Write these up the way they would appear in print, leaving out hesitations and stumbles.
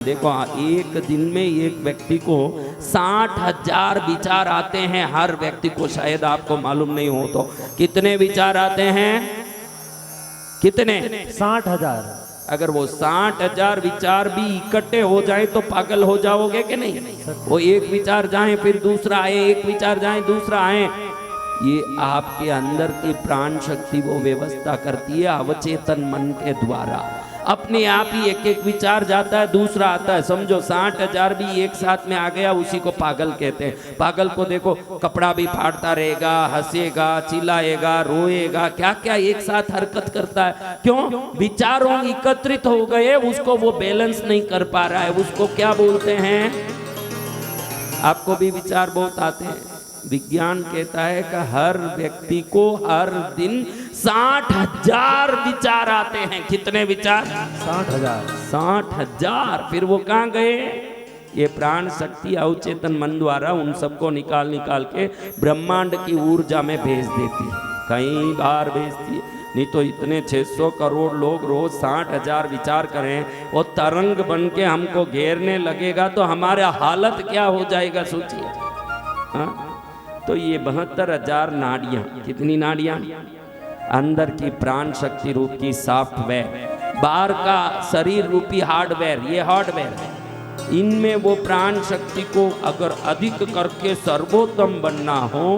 देखो एक दिन में एक व्यक्ति को 60,000 विचार आते हैं। हर व्यक्ति को, शायद आपको मालूम नहीं हो तो कितने विचार आते हैं? कितने? 60,000। अगर वो 60,000 विचार भी इकट्ठे हो जाए तो पागल हो जाओगे कि नहीं? वो एक विचार जाए फिर दूसरा आए, एक विचार जाए दूसरा आए। ये आपके अंदर की प्राण शक्ति वो व्यवस्था करती है अवचेतन मन के द्वारा। अपने आप ही एक एक विचार जाता है, दूसरा आता है। समझो 60,000 भी एक साथ में आ गया, उसी को पागल कहते हैं। पागल को देखो, कपड़ा भी फाड़ता रहेगा, हंसेगा, चिल्लाएगा, रोएगा, क्या क्या एक साथ हरकत करता है। क्यों? विचारों एकत्रित हो गए, उसको वो बैलेंस नहीं कर पा रहा है। उसको क्या बोलते हैं? आपको भी विचार बहुत आते हैं। विज्ञान कहता है कि हर व्यक्ति को हर दिन 60,000 विचार आते हैं। कितने विचार? 60,000। 60,000। फिर वो कहाँ गए? ये प्राण शक्ति अवचेतन मन द्वारा उन सबको निकाल निकाल के ब्रह्मांड की ऊर्जा में भेज देती है। कई बार भेजती है, नहीं तो इतने 600 करोड़ लोग रोज 60,000 विचार करें, वो तरंग बन के हमको घेरने लगेगा तो हमारा हालत क्या हो जाएगा, सोचिए। हाँ, तो ये 72,000 नाड़ियाँ, कितनी नाड़ियाँ? अंदर की प्राण शक्ति रूप की सॉफ्टवेयर, बाहर का शरीर रूपी हार्डवेयर, ये हार्डवेयर है। इनमें वो प्राण शक्ति को अगर अधिक करके सर्वोत्तम बनना हो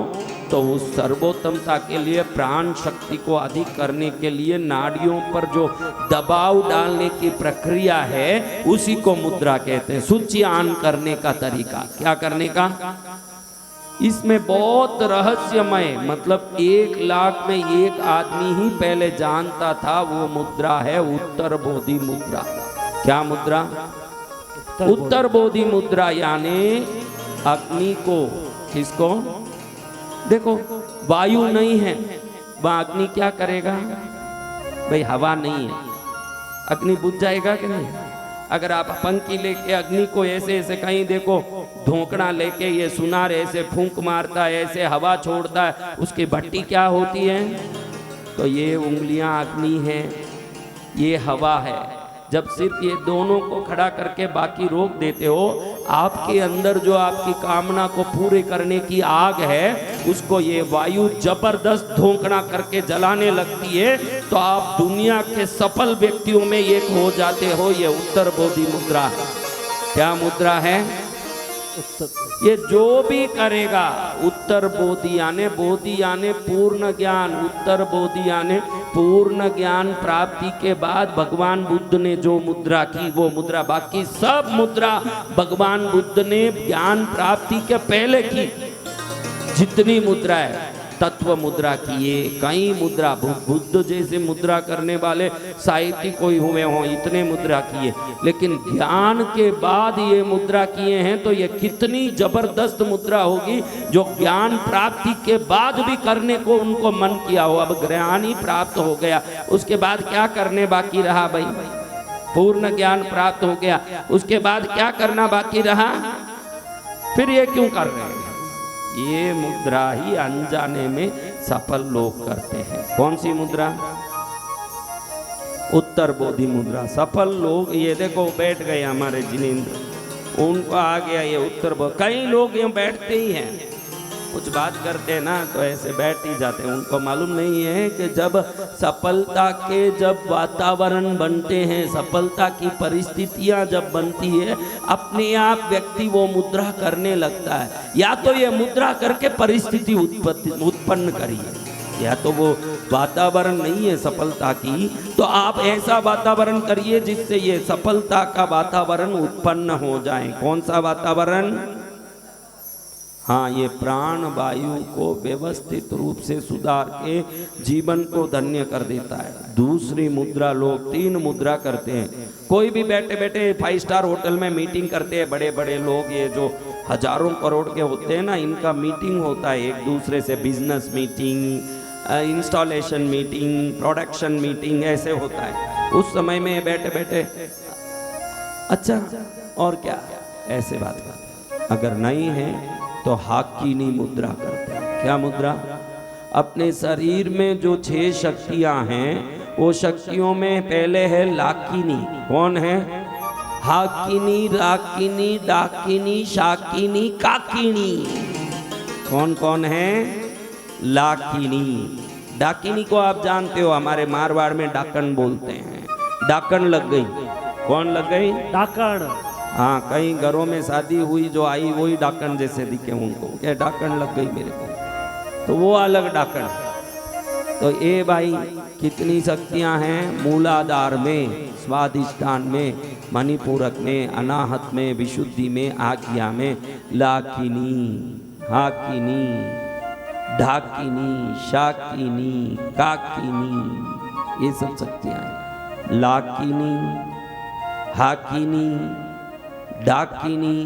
तो उस सर्वोत्तमता के लिए प्राण शक्ति को अधिक करने के लिए नाड़ियों पर जो दबाव डालने की प्रक्रिया है उसी को मुद्रा कहते हैं। स्विच ऑन करने का तरीका, क्या करने का? इसमें बहुत रहस्यमय, मतलब 1 लाख में एक आदमी ही पहले जानता था। वो मुद्रा है उत्तर बोधि मुद्रा। क्या मुद्रा? उत्तर बोधि मुद्रा, यानी अग्नि को, किसको? देखो वायु नहीं है, वह अग्नि क्या करेगा? भाई हवा नहीं है, अग्नि बुझ जाएगा कि नहीं? अगर आप पंखी लेके अग्नि को ऐसे ऐसे, कहीं देखो धोकड़ा लेके ये सुनार ऐसे फूंक मारता है, ऐसे हवा छोड़ता है, उसकी भट्टी क्या होती है? तो ये उंगलियां अग्नि है, ये हवा है। जब सिर्फ ये दोनों को खड़ा करके बाकी रोक देते हो, आपके अंदर जो आपकी कामना को पूरे करने की आग है उसको ये वायु जबरदस्त धोखना करके जलाने लगती है, तो आप दुनिया के सफल व्यक्तियों में एक हो जाते हो। ये उत्तर बोधि मुद्रा है। क्या मुद्रा है? ये जो भी करेगा, उत्तर बोधि यानी पूर्ण ज्ञान, उत्तर बोधि यानी पूर्ण ज्ञान प्राप्ति के बाद भगवान बुद्ध ने जो मुद्रा की वो मुद्रा, बाकी सब मुद्रा भगवान बुद्ध ने ज्ञान प्राप्ति के पहले की। जितनी मुद्रा है, तत्व मुद्रा किए, कई मुद्रा, बुद्ध जैसे मुद्रा करने वाले साहित्य कोई हुए हों, इतने मुद्रा किए। लेकिन ज्ञान के बाद ये मुद्रा किए हैं तो ये कितनी जबरदस्त मुद्रा होगी जो ज्ञान प्राप्ति के बाद भी करने को उनको मन किया हो। अब ज्ञान ही प्राप्त हो गया, उसके बाद क्या करने बाकी रहा? भाई पूर्ण ज्ञान प्राप्त हो गया, उसके बाद क्या करना बाकी रहा? फिर ये क्यों कर रहे हैं? ये मुद्रा ही अनजाने में सफल लोग करते हैं। कौन सी मुद्रा? उत्तर बोधि मुद्रा। सफल लोग, ये देखो बैठ गए हमारे जिनेंद्र, उनको आ गया ये उत्तर बोधि। कई लोग यहाँ बैठते ही हैं, कुछ बात करते हैं ना तो ऐसे बैठ ही जाते हैं। उनको मालूम नहीं है कि जब सफलता के जब वातावरण बनते हैं, सफलता की परिस्थितियां जब बनती है, अपने आप व्यक्ति वो मुद्रा करने लगता है। या तो ये मुद्रा करके परिस्थिति उत्पन्न करिए, या तो वो वातावरण नहीं है सफलता की, तो आप ऐसा वातावरण करिए जिससे ये सफलता का वातावरण उत्पन्न हो जाए। कौन सा वातावरण? हाँ, ये प्राण वायु को व्यवस्थित रूप से सुधार के जीवन को धन्य कर देता है। दूसरी मुद्रा, लोग 3 मुद्रा करते हैं। कोई भी बैठे बैठे 5 स्टार होटल में मीटिंग करते हैं, बड़े बड़े लोग, ये जो हजारों करोड़ के होते हैं ना, इनका मीटिंग होता है एक दूसरे से, business meeting, installation meeting, production meeting, ऐसे होता है। उस समय में बैठे बैठे अच्छा और क्या, ऐसे बात करते हैं। अगर नहीं है तो हाकिनी मुद्रा करते हैं। क्या मुद्रा? अपने शरीर में जो 6 शक्तियां हैं, वो शक्तियों में पहले है लाकिनी। कौन है? हाकिनी, राकिनी, डाकिनी, शाकिनी, काकिनी। कौन कौन है? लाकिनी। डाकिनी को आप जानते हो, हमारे मारवाड़ में डाकन बोलते हैं। डाकन लग गई। कौन लग गई? डाकण। हाँ, कई घरों में शादी हुई, जो आई वही डाकन जैसे दिखे उनको, क्या डाकन लग गई मेरे को, तो वो अलग डाकन। तो ये भाई कितनी शक्तियां हैं मूलाधार में, स्वाधिष्ठान में, मणिपूरक में, अनाहत में, विशुद्धि में, आज्ञा में। लाकिनी, हाकिनी, ढाकिनी, शाकिनी, काकिनी, ये सब शक्तियां हैं। लाकिनी, हाकिनी, डाकिनी,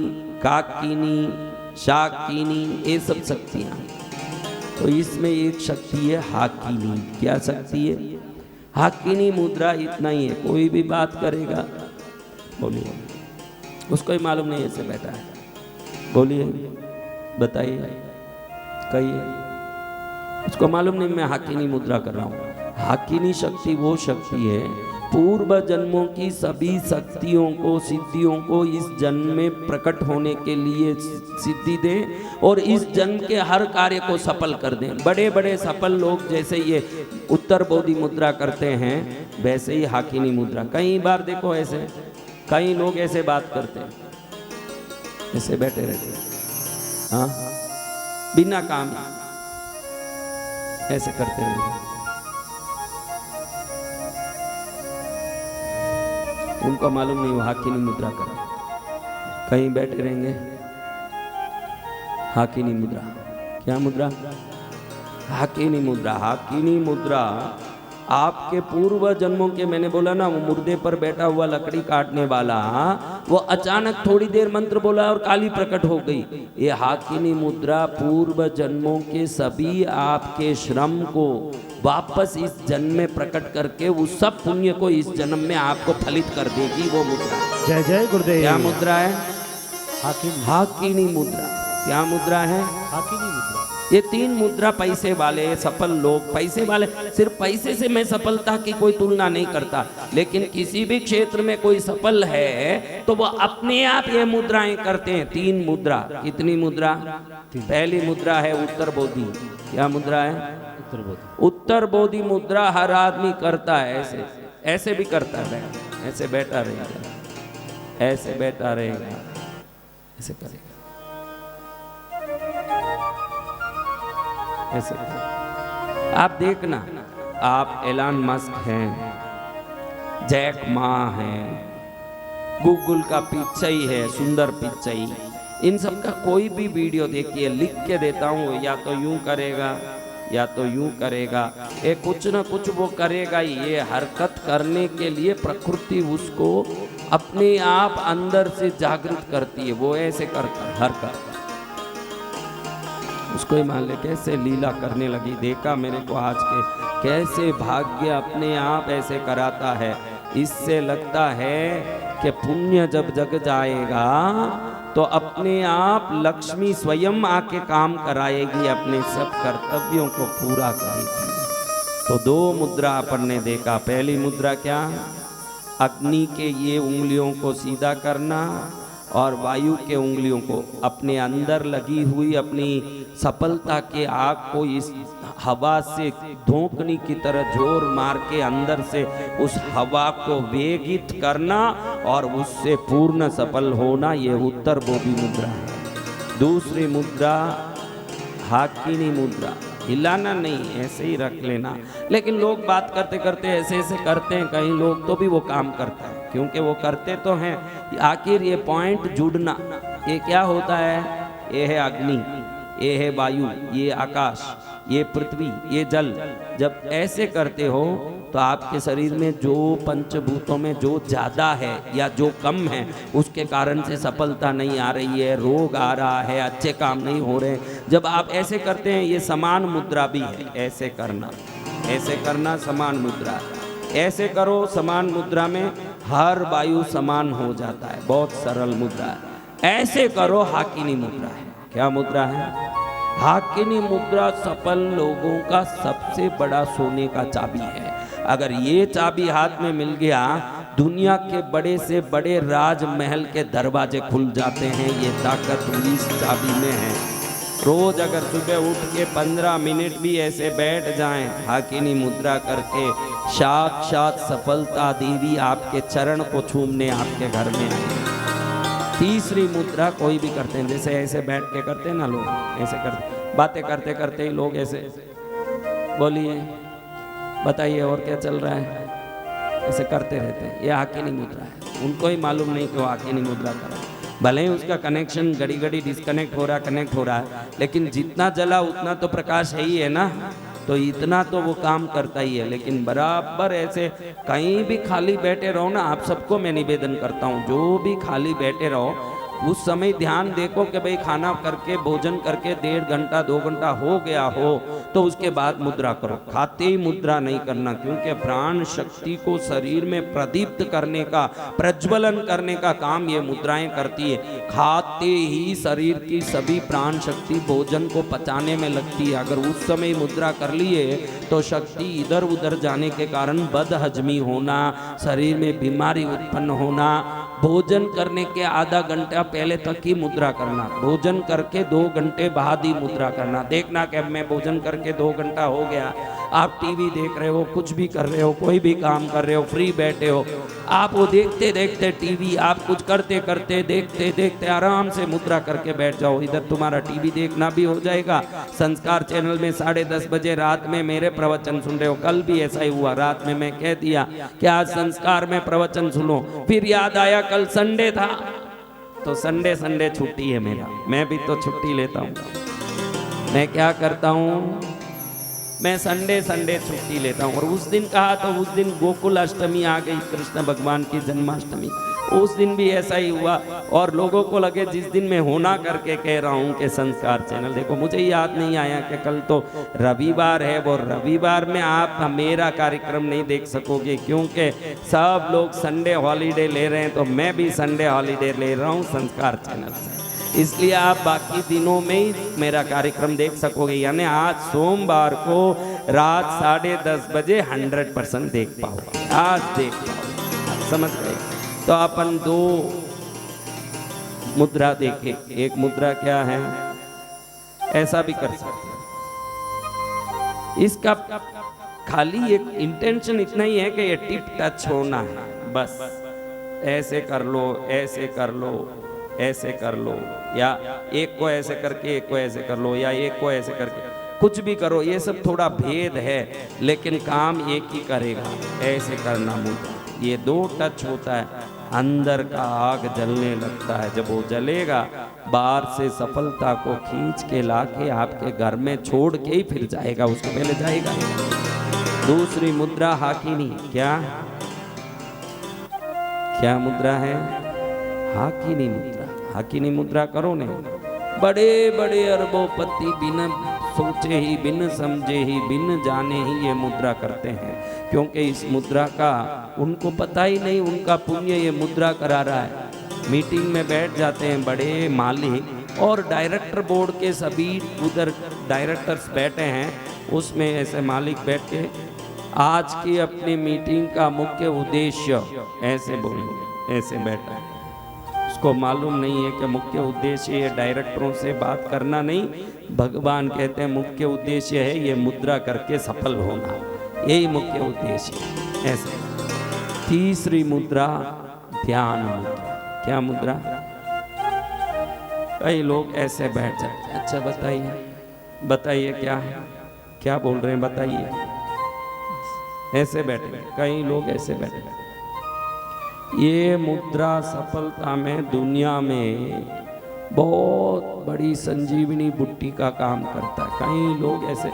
काकिनी, शाकिनी, ये सब शक्तियां हैं। तो इसमें एक शक्ति है हाकिनी। क्या शक्ति है? हाकिनी मुद्रा इतना ही है, कोई भी बात करेगा, बोलिए, उसको ही मालूम नहीं ऐसे बैठा है, बोलिए, बताइए, कहिए, उसको मालूम नहीं मैं हाकिनी मुद्रा कर रहा हूँ। हाकिनी शक्ति वो शक्ति है, पूर्व जन्मों की सभी शक्तियों को, सिद्धियों को इस जन्म में प्रकट होने के लिए सिद्धि दे और इस जन्म के हर कार्य को सफल कर दें। बड़े बड़े सफल लोग जैसे ये उत्तर बोधि मुद्रा करते हैं, वैसे ही हाकिनी मुद्रा। कई बार देखो ऐसे कई लोग ऐसे बात करते हैं, ऐसे बैठे रहते हैं, हाँ, बिना काम ऐसे करते रहते, उनको मालूम नहीं वो हाकिनी मुद्रा कर, कहीं बैठे रहेंगे। हाकिनी मुद्रा, क्या मुद्रा? हाकिनी मुद्रा। हाकिनी मुद्रा आपके पूर्व जन्मों के, मैंने बोला ना, वो मुर्दे पर बैठा हुआ लकड़ी काटने वाला, वो अचानक थोड़ी देर मंत्र बोला और काली प्रकट हो गई। ये हाकिनी मुद्रा पूर्व जन्मों के सभी आपके श्रम को वापस इस जन्म में प्रकट करके उस सब पुण्य को इस जन्म में आपको फलित कर देगी वो मुद्रा। जय जय गुरुदेव। क्या मुद्रा है? हाकिनी। हाकिनी मुद्रा। क्या मुद्रा है? हाकिनी मुद्रा। ये तीन मुद्रा पैसे वाले सफल लोग, पैसे वाले, सिर्फ पैसे से मैं सफलता की कोई तुलना नहीं करता, लेकिन किसी भी क्षेत्र में कोई सफल है तो वो अपने आप ये मुद्राएं करते हैं। तीन मुद्रा। कितनी मुद्रा? पहली मुद्रा है उत्तर बोधि। क्या मुद्रा है? उत्तर बोधि। उत्तर बोधि मुद्रा हर आदमी करता है। ऐसे ऐसे भी करता है, ऐसे बैठा रहेगा, ऐसे बैठा रहेगा, ऐसे करेगा, ऐसे। आप देखना, आप एलन मस्क हैं, जैक मा हैं, गूगल का पिच्चई है, सुंदर पिच्चई, इन सब का कोई भी वीडियो देखिए, लिख के देता हूँ, या तो यूं करेगा या तो यूं करेगा, ये कुछ ना कुछ वो करेगा ही। ये हरकत करने के लिए प्रकृति उसको अपने आप अंदर से जागृत करती है, वो ऐसे करता है हरकत, उसको ही मान ले कैसे लीला करने लगी। देखा मेरे को आज के, कैसे भाग्य अपने आप ऐसे कराता है। इससे लगता है कि पुण्य जब जग जाएगा तो अपने आप लक्ष्मी स्वयं आके काम कराएगी, अपने सब कर्तव्यों को पूरा करेगी। तो दो मुद्रा अपन ने देखा। पहली मुद्रा क्या? अग्नि के ये उंगलियों को सीधा करना और वायु के उंगलियों को अपने अंदर लगी हुई अपनी सफलता के आग को इस हवा से धोंकनी की तरह जोर मार के अंदर से उस हवा को वेगित करना और उससे पूर्ण सफल होना, ये उत्तर बोधि मुद्रा है। दूसरी मुद्रा हाकिनी मुद्रा। हिलाना नहीं, ऐसे ही रख लेना। लेकिन लोग बात करते करते ऐसे ऐसे करते हैं, कई लोग तो भी वो काम करता है, क्योंकि वो करते तो हैं। आखिर ये पॉइंट जुड़ना, ये क्या होता है? ये है अग्नि, ये है वायु, ये आकाश, ये पृथ्वी, ये जल। जब ऐसे करते हो तो आपके शरीर में जो पंचभूतों में जो ज़्यादा है या जो कम है, उसके कारण से सफलता नहीं आ रही है, रोग आ रहा है, अच्छे काम नहीं हो रहे, जब आप ऐसे करते हैं, ये समान मुद्रा भी है। ऐसे करना, ऐसे करना समान मुद्रा। ऐसे करो, समान मुद्रा में हर वायु समान हो जाता है, बहुत सरल मुद्रा है। ऐसे करो, हाकिनी मुद्रा है। क्या मुद्रा है? हाकिनी मुद्रा सफल लोगों का सबसे बड़ा सोने का चाबी है। अगर ये चाबी हाथ में मिल गया, दुनिया के बड़े से बड़े राजमहल के दरवाजे खुल जाते हैं। ये ताकत इस चाबी में है। रोज अगर सुबह उठ के 15 मिनट भी ऐसे बैठ जाएं हाकिनी मुद्रा करके, साक्षात सफलता देवी आपके चरण को छूमने आपके घर में आए। तीसरी मुद्रा कोई भी करते हैं, जैसे ऐसे बैठ के करते हैं ना लोग, ऐसे करते, बातें करते करते ही लोग ऐसे, बोलिए बताइए और क्या चल रहा है, ऐसे करते रहते हैं। ये हाकिनी मुद्रा है। उनको ही मालूम नहीं कि वो हाकिनी मुद्रा कर रहा है। भले ही उसका कनेक्शन घड़ी घड़ी डिस्कनेक्ट हो रहा, कनेक्ट हो रहा है, लेकिन जितना जला उतना तो प्रकाश है ही है ना, तो इतना तो वो काम करता ही है। लेकिन बराबर ऐसे कहीं भी खाली बैठे रहो ना, आप सबको मैं निवेदन करता हूँ, जो भी खाली बैठे रहो उस समय ध्यान देखो कि भाई खाना करके भोजन करके 1.5 घंटा 2 घंटा हो गया हो तो उसके बाद मुद्रा करो। खाते ही मुद्रा नहीं करना, क्योंकि प्राण शक्ति को शरीर में प्रदीप्त करने का, प्रज्वलन करने का काम ये मुद्राएं करती है। खाते ही शरीर की सभी प्राण शक्ति भोजन को पचाने में लगती है। अगर उस समय मुद्रा कर लिए तो शक्ति इधर उधर जाने के कारण बदहजमी होना, शरीर में बीमारी उत्पन्न होना। भोजन करने के आधा घंटा पहले तक ही मुद्रा करना, भोजन करके 2 घंटे बाद ही मुद्रा करना। देखना कि अब मैं भोजन करके 2 घंटा हो गया, आप टीवी देख रहे हो, कुछ भी कर रहे हो, कोई भी काम कर रहे हो, फ्री बैठे हो, आप वो देखते देखते टीवी, आप कुछ करते करते देखते देखते आराम से मुद्रा करके बैठ जाओ। इधर तुम्हारा टीवी देखना भी हो जाएगा। संस्कार चैनल में 10:30 बजे रात में मेरे प्रवचन सुन रहे हो। कल भी ऐसा ही हुआ, रात में मैं कह दिया कि आज संस्कार में प्रवचन सुनो, फिर याद आया कल संडे था, तो संडे छुट्टी है मेरा, मैं भी तो छुट्टी लेता हूँ। मैं क्या करता हूँ, मैं संडे छुट्टी लेता हूँ। और उस दिन कहा तो उस दिन गोकुल अष्टमी आ गई, कृष्ण भगवान की जन्माष्टमी। उस दिन भी ऐसा ही हुआ और लोगों को लगे जिस दिन मैं होना करके कह रहा हूँ कि संस्कार चैनल देखो, मुझे याद नहीं आया कि कल तो रविवार है। वो रविवार में आप मेरा कार्यक्रम नहीं देख सकोगे, क्योंकि सब लोग संडे हॉलीडे ले रहे हैं, तो मैं भी संडे हॉलीडे ले रहा हूँ संस्कार चैनल से। इसलिए आप बाकी दिनों में ही मेरा कार्यक्रम देख सकोगे। यानी आज सोमवार को रात 10:30 बजे 100% देख पाओगे, आज देख पाओगे। समझ गए? तो अपन 2 मुद्रा देखे। एक मुद्रा क्या है, ऐसा भी कर सकते हैं। इसका खाली एक इंटेंशन इतना ही है कि ये टिप टच होना है, बस ऐसे कर लो, ऐसे कर लो, ऐसे कर लो, या एक को ऐसे करके एक को ऐसे कर लो, या एक को ऐसे करके, कुछ भी करो। ये सब थोड़ा भेद है, लेकिन काम एक ही करेगा। ऐसे करना मुद्रा, ये 2 टच होता है, अंदर का आग जलने लगता है। जब वो जलेगा, बाहर से सफलता को खींच के लाके आपके घर में छोड़ के ही फिर जाएगा, उसको पहले जाएगा। दूसरी मुद्रा हाकिनी, क्या मुद्रा है? हाकिनी मुद्रा। हाकिनी मुद्रा करो ने, बड़े बड़े अरबोपति बिन सोचे ही, बिन समझे ही, बिन जाने ही ये मुद्रा करते हैं, क्योंकि इस मुद्रा का उनको पता ही नहीं, उनका पुण्य ये मुद्रा करा रहा है। मीटिंग में बैठ जाते हैं बड़े मालिक और डायरेक्टर बोर्ड के सभी उधर डायरेक्टर्स बैठे हैं, उसमें ऐसे मालिक बैठ के आज की अपनी मीटिंग का मुख्य उद्देश्य ऐसे बोलेंगे, ऐसे बैठा है। उसको मालूम नहीं है कि मुख्य उद्देश्य ये डायरेक्टरों से बात करना नहीं, भगवान कहते हैं मुख्य उद्देश्य है ये मुद्रा करके सफल होना, यही मुख्य उद्देश्य है। ऐसे तीसरी मुद्रा ध्यान मुद्रा। क्या मुद्रा? कई लोग ऐसे बैठ जाते हैं। अच्छा बताइए क्या है, क्या बोल रहे हैं, बताइए। ऐसे बैठे, कई लोग ऐसे बैठे। ये मुद्रा सफलता में दुनिया में बहुत बड़ी संजीवनी बुट्टी का काम करता है। कई लोग ऐसे,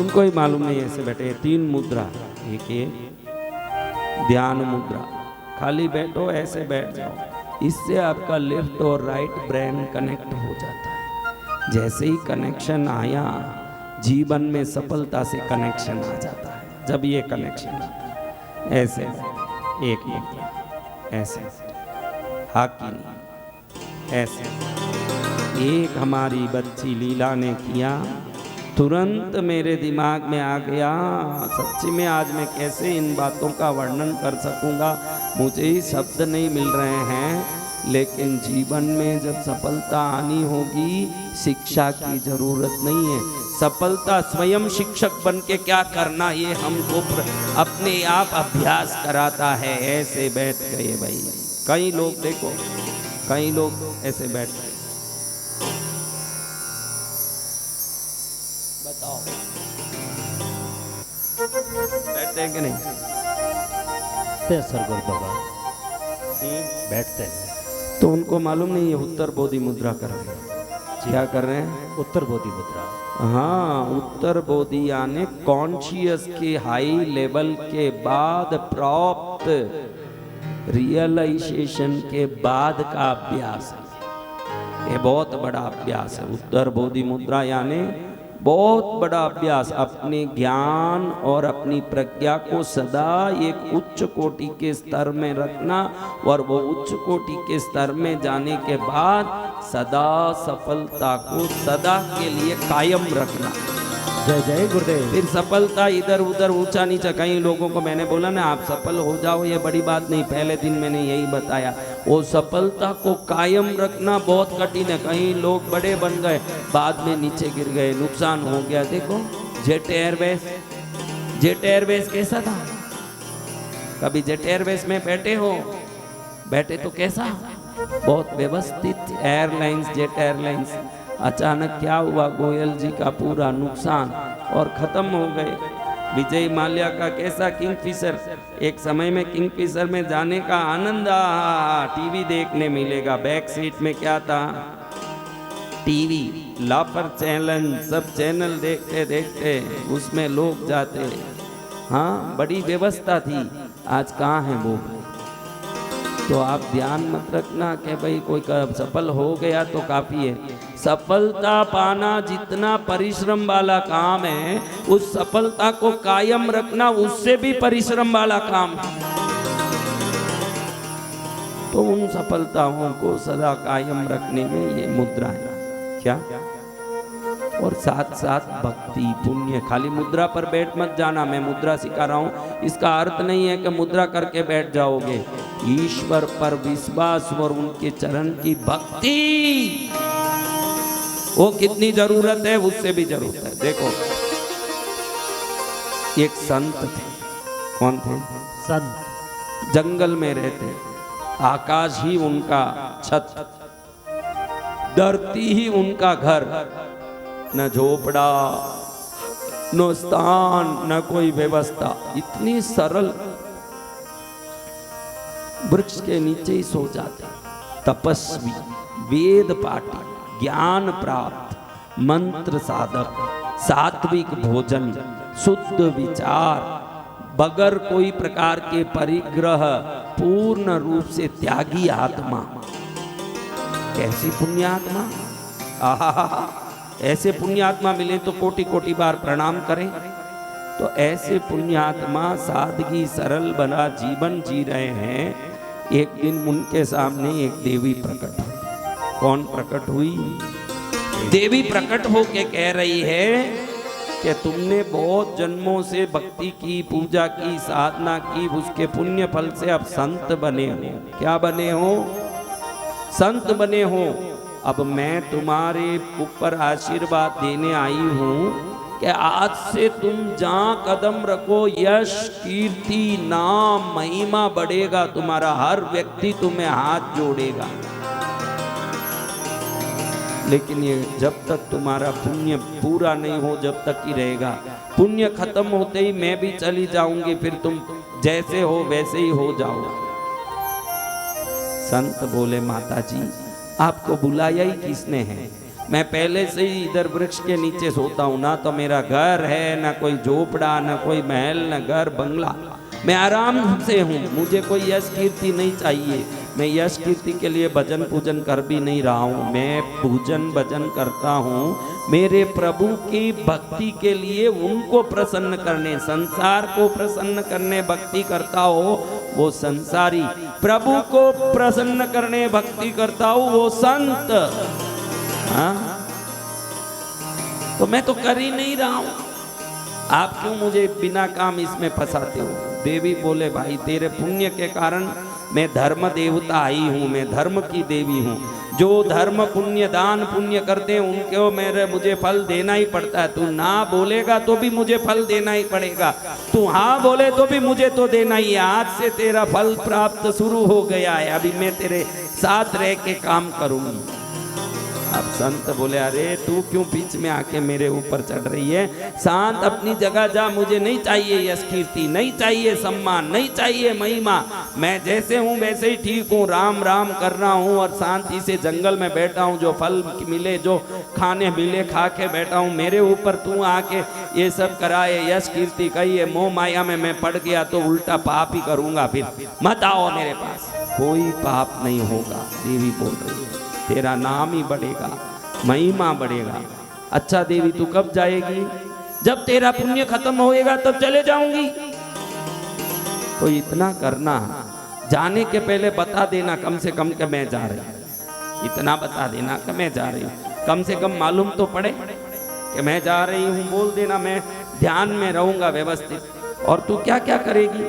उनको ही मालूम नहीं ऐसे बैठे। 3 मुद्रा, एक ये ध्यान मुद्रा, खाली बैठो, ऐसे बैठ जाओ, इससे आपका लेफ्ट और राइट ब्रेन कनेक्ट हो जाता है। जैसे ही कनेक्शन आया, जीवन में सफलता से कनेक्शन आ जाता है। जब ये कनेक्शन ऐसे, एक मुद्रा ऐसे, हाकिनी ऐसे। एक हमारी बच्ची लीला ने किया, तुरंत मेरे दिमाग में आ गया, सच्ची में आज मैं कैसे इन बातों का वर्णन कर सकूंगा, मुझे ही शब्द नहीं मिल रहे हैं। लेकिन जीवन में जब सफलता आनी होगी, शिक्षा की जरूरत नहीं है। सफलता स्वयं शिक्षक बन के क्या करना, ये हमको अपने आप अभ्यास कराता है। ऐसे बैठ गए भाई, कई लोग देखो, कई लोग ऐसे बैठ गए। बताओ बैठते हैं कि नहीं? सरगुरु बाबा बैठते हैं तो उनको मालूम नहीं, ये उत्तर बोधि मुद्रा कर रहे हैं। क्या कर रहे हैं? उत्तर बोधि मुद्रा। हाँ, उत्तर बोधि यानी कॉन्शियस के हाई लेवल के बाद प्राप्त रियलाइजेशन के बाद का अभ्यास है। ये बहुत बड़ा अभ्यास है उत्तर बोधि मुद्रा, यानी बहुत बड़ा अभ्यास। अपने ज्ञान और अपनी प्रज्ञा को सदा एक उच्च कोटि के स्तर में रखना, और वो उच्च कोटि के स्तर में जाने के बाद सदा सफलता को सदा के लिए कायम रखना। जय जय गुरुदेव। फिर सफलता इधर उधर ऊंचा नीचा, कई लोगों को मैंने बोला ना आप सफल हो जाओ, ये बड़ी बात नहीं। पहले दिन मैंने यही बताया, वो सफलता को कायम रखना बहुत कठिन है। कई लोग बड़े बन गए, बाद में नीचे गिर गए, नुकसान हो गया। देखो जेट एयरवेज, जेट एयरवेज कैसा था? कभी जेट एयरवेज में बैठे हो? बैठे तो कैसा? बहुत व्यवस्थित एयरलाइंस, जेट एयरलाइंस। अचानक क्या हुआ, गोयल जी का पूरा नुकसान और खत्म हो गए। विजय माल्या का कैसा किंगफिशर, एक समय में किंगफिशर में जाने का आनंद, टीवी देखने मिलेगा। बैक सीट में क्या था? टीवी, लापर चैनल, सब चैनल देखते देखते उसमें लोग जाते। हाँ, बड़ी व्यवस्था थी। आज कहाँ है वो? तो आप ध्यान मत रखना कि भाई कोई सफल हो गया तो काफी है। सफलता पाना जितना परिश्रम वाला काम है, उस सफलता को कायम रखना उससे भी परिश्रम वाला काम है। तो उन सफलताओं को सदा कायम रखने में ये मुद्रा है। क्या? और साथ साथ भक्ति, पुण्य। खाली मुद्रा पर बैठ मत जाना, मैं मुद्रा सिखा रहा हूँ। इसका अर्थ नहीं है कि मुद्रा करके बैठ जाओगे। ईश्वर पर विश्वास और उनके चरण की भक्ति, वो कितनी जरूरत है, उससे भी जरूरत है। देखो एक संत थे। कौन थे? संत। जंगल में रहते, आकाश ही उनका छत, धरती ही उनका घर, न झोपड़ा, न स्थान, न कोई व्यवस्था। इतनी सरल, वृक्ष के नीचे ही सो जाते। तपस्वी, वेद पाठी, ज्ञान प्राप्त, मंत्र साधक, सात्विक भोजन, शुद्ध विचार, बगैर कोई प्रकार के परिग्रह, पूर्ण रूप से त्यागी आत्मा। कैसी पुण्यात्मा! आहा, ऐसे पुण्यात्मा मिले तो कोटि कोटि बार प्रणाम करें। तो ऐसे पुण्यात्मा सादगी सरल बना जीवन जी रहे हैं। एक दिन उनके सामने एक देवी प्रकट हुई। कौन प्रकट हुई? देवी प्रकट होके कह रही है कि तुमने बहुत जन्मों से भक्ति की, पूजा की, साधना की, उसके पुण्य फल से अब संत बने हो। क्या बने हो? संत बने हो। अब मैं तुम्हारे ऊपर आशीर्वाद देने आई हूँ कि आज से तुम जहाँ कदम रखो, यश, कीर्ति, नाम, महिमा बढ़ेगा तुम्हारा। हर व्यक्ति तुम्हें हाथ जोड़ेगा। लेकिन ये जब तक तुम्हारा पुण्य पूरा नहीं हो, जब तक ही रहेगा। पुण्य खत्म होते ही मैं भी चली जाऊंगी, फिर तुम जैसे हो वैसे ही हो जाओ। संत बोले, माता जी आपको बुलाया ही किसने है? मैं पहले से ही इधर वृक्ष के नीचे सोता हूँ। ना तो मेरा घर है, ना कोई झोपड़ा, ना कोई महल, ना घर बंगला। मैं आराम से हूँ, मुझे कोई यश कीर्ति नहीं चाहिए। मैं यश कीर्ति के लिए भजन पूजन कर भी नहीं रहा हूँ। मैं पूजन भजन करता हूँ मेरे प्रभु की भक्ति के लिए, उनको प्रसन्न करने, संसार को प्रसन्न करने भक्ति करता हो वो संसारी, प्रभु को प्रसन्न करने भक्ति करता हो वो संत। हाँ? तो मैं तो कर ही नहीं रहा हूं, आप क्यों मुझे बिना काम इसमें फंसाते हो। देवी बोले भाई तेरे पुण्य के कारण मैं धर्म देवता आई हूँ, मैं धर्म की देवी हूँ। जो धर्म पुण्य दान पुण्य करते हैं उनको मुझे फल देना ही पड़ता है। तू ना बोलेगा तो भी मुझे फल देना ही पड़ेगा, तू हाँ बोले तो भी मुझे तो देना ही है। आज से तेरा फल प्राप्त शुरू हो गया है, अभी मैं तेरे साथ रह के काम करूंगी। अब संत बोले अरे तू क्यों बीच में आके मेरे ऊपर चढ़ रही है, शांत अपनी जगह जा, मुझे नहीं चाहिए यश कीर्ति, नहीं चाहिए सम्मान, नहीं चाहिए महिमा, मैं जैसे हूँ वैसे ही ठीक हूँ, राम राम कर रहा हूँ और शांति से जंगल में बैठा हूँ, जो फल मिले जो खाने मिले खा के बैठा हूँ। मेरे ऊपर तू आके ये सब कराए, यश कीर्ति कहिए, मोह माया में मैं पड़ गया तो उल्टा पाप ही करूँगा, फिर मत आओ मेरे पास। कोई पाप नहीं होगा, देवी बोल रही है, तेरा नाम ही बढ़ेगा, महिमा बढ़ेगा। अच्छा देवी तू कब जाएगी, जब तेरा पुण्य खत्म होएगा तब चले जाऊंगी। तो इतना करना, जाने के पहले बता देना कम से कम कि मैं जा रही हूँ, इतना बता देना कि मैं जा रही हूँ, कम से कम मालूम तो पड़े कि मैं जा रही हूँ। बोल देना मैं ध्यान में रहूंगा व्यवस्थित। और तू क्या क्या करेगी,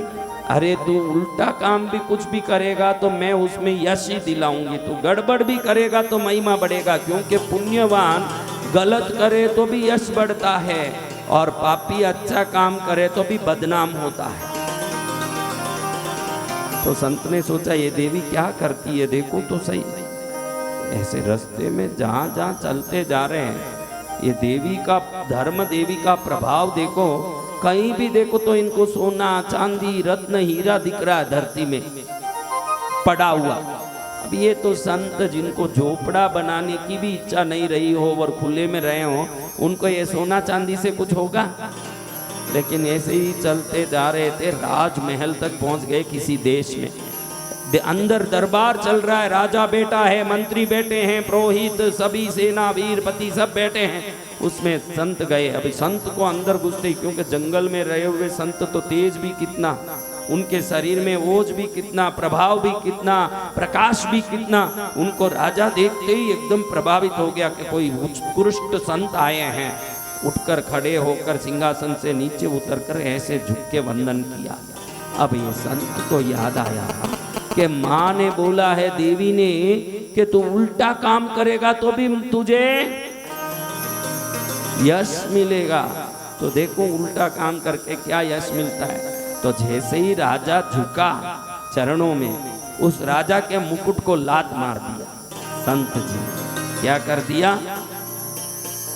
अरे तू उल्टा काम भी कुछ भी करेगा तो मैं उसमें यश ही दिलाऊंगी, तू गड़बड़ भी करेगा तो महिमा बढ़ेगा, क्योंकि पुण्यवान गलत करे तो भी यश बढ़ता है और पापी अच्छा काम करे तो भी बदनाम होता है। तो संत ने सोचा ये देवी क्या करती है, देखो तो सही। ऐसे रास्ते में जहां जहां चलते जा रहे हैं, ये देवी का धर्म, देवी का प्रभाव देखो, कहीं भी देखो तो इनको सोना चांदी रत्न हीरा दिख रहा है धरती में पड़ा हुआ। अब ये तो संत जिनको झोपड़ा बनाने की भी इच्छा नहीं रही हो और खुले में रहे हो, उनको ये सोना चांदी से कुछ होगा। लेकिन ऐसे ही चलते जा रहे थे, राजमहल तक पहुंच गए किसी देश में, अंदर दरबार चल रहा है, राजा बैठा है, मंत्री बैठे हैं, पुरोहित सभी सेना वीरपति सब बैठे हैं, उसमें संत गए। अभी संत को अंदर घुसते, क्योंकि जंगल में रहे हुए संत तो तेज भी कितना, उनके शरीर में ओज भी कितना, प्रभाव भी कितना, प्रकाश भी कितना, उनको राजा देखते ही एकदम प्रभावित हो गया कि कोई उत्कृष्ट संत आए हैं। उठकर खड़े होकर सिंहासन से नीचे उतरकर ऐसे झुक के वंदन किया। अब ये संत को याद आया कि माँ ने बोला है, देवी ने, कि तू उल्टा काम करेगा तो भी तुझे यश मिलेगा। तो देखो उल्टा काम करके क्या यश मिलता है। तो जैसे ही राजा झुका चरणों में, उस राजा के मुकुट को लात मार दिया। संत जी क्या कर दिया,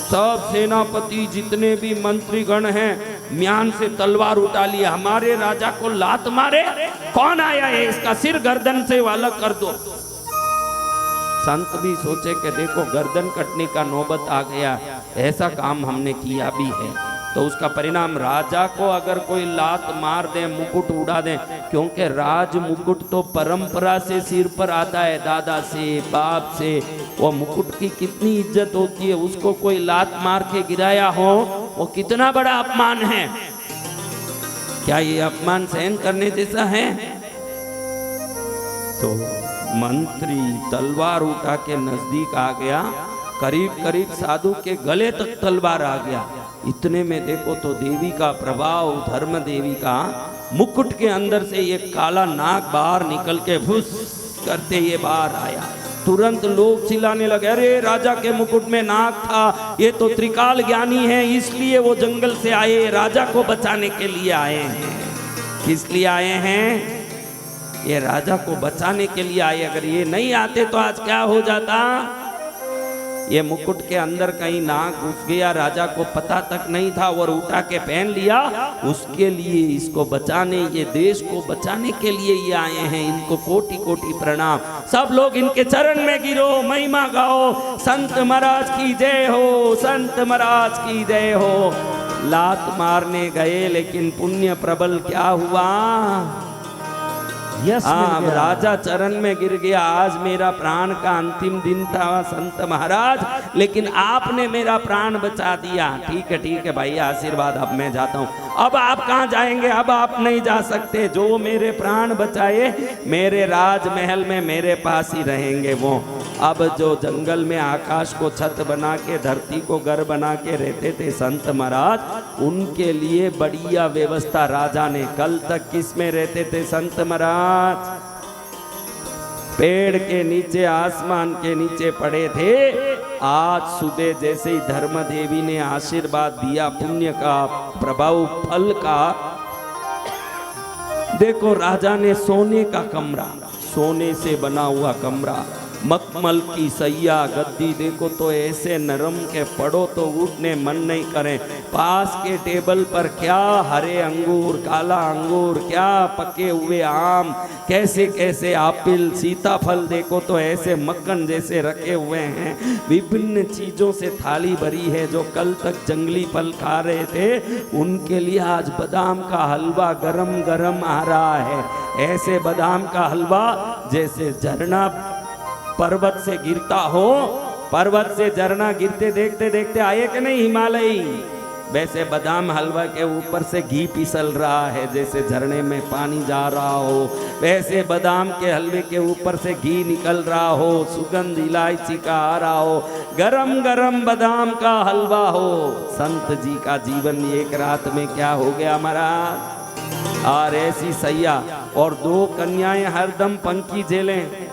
सब सेनापति जितने भी मंत्रीगण हैं म्यान से तलवार उठा लिया, हमारे राजा को लात मारे, कौन आया है, इसका सिर गर्दन से अलग कर दो। संत भी सोचे कि देखो गर्दन कटने का नौबत आ गया, ऐसा काम हमने किया भी है, तो उसका परिणाम राजा को अगर कोई लात मार दे, मुकुट उड़ा दे, क्योंकि राज मुकुट तो परंपरा से सिर पर आता है, दादा से बाप से, वो मुकुट की कितनी इज्जत होती है, उसको कोई लात मार के गिराया हो, वो कितना बड़ा अपमान है। क्या ये अपमान सहन करने जैसा है? तो मंत्री तलवार उठा के नजदीक आ गया, करीब करीब साधु के गले तक तलवार आ गया। इतने में देखो तो देवी का प्रभाव, धर्म देवी का मुकुट के अंदर से ये काला नाग बाहर निकल के फुस करते ये बाहर आया। तुरंत लोग चिल्लाने लगे, अरे राजा के मुकुट में नाग था, ये तो त्रिकाल ज्ञानी है, इसलिए वो जंगल से आए, राजा को बचाने के लिए आए हैं। किस लिए आए हैं? ये राजा को बचाने के लिए आए। अगर ये नहीं आते तो आज क्या हो जाता? ये मुकुट के अंदर कहीं नाग घुस गया, राजा को पता तक नहीं था और उठा के पहन लिया। उसके लिए, इसको बचाने, ये देश को बचाने के लिए ये आए हैं। इनको कोटि कोटि प्रणाम। सब लोग इनके चरण में गिरो, महिमा गाओ, संत महाराज की जय हो, संत महाराज की जय हो। लात मारने गए लेकिन पुण्य प्रबल क्या हुआ? राजा चरण में गिर गया। आज मेरा प्राण का अंतिम दिन था संत महाराज, लेकिन आपने मेरा प्राण बचा दिया। ठीक है भाई, आशीर्वाद। अब मैं जाता हूँ। अब आप कहाँ जाएंगे? अब आप नहीं जा सकते। जो मेरे प्राण बचाए मेरे राजमहल में मेरे पास ही रहेंगे वो। अब जो जंगल में आकाश को छत बना के धरती को घर बना के रहते थे संत महाराज, उनके लिए बढ़िया व्यवस्था राजा ने। कल तक किस में रहते थे संत महाराज? पेड़ के नीचे, आसमान के नीचे पड़े थे। आज सुबह जैसे ही धर्म देवी ने आशीर्वाद दिया पुण्य का प्रभाव फल का, देखो राजा ने सोने का कमरा, सोने से बना हुआ कमरा, मखमल की सैया गद्दी, देखो तो ऐसे नरम के पड़ो तो उठने मन नहीं करे। पास के टेबल पर क्या हरे अंगूर, काला अंगूर, क्या पके हुए आम, कैसे कैसे आपिल, सीताफल, देखो तो ऐसे मक्खन जैसे रखे हुए हैं। विभिन्न चीजों से थाली भरी है। जो कल तक जंगली फल खा रहे थे उनके लिए आज बादाम का हलवा गरम गरम आ रहा है। ऐसे बादाम का हलवा जैसे झरना पर्वत से गिरता हो, पर्वत से झरना गिरते देखते देखते आए कि नहीं हिमालय, वैसे बादाम हलवा के ऊपर से घी पिसल रहा है। जैसे झरने में पानी जा रहा हो, वैसे बादाम के हलवे के ऊपर से घी निकल रहा हो, सुगंध इलायची का आ रहा हो, गरम गरम बादाम का हलवा हो। संत जी का जीवन एक रात में क्या हो गया महाराज। और ऐसी सैया और 2 कन्याएं हरदम पंखी झेलें।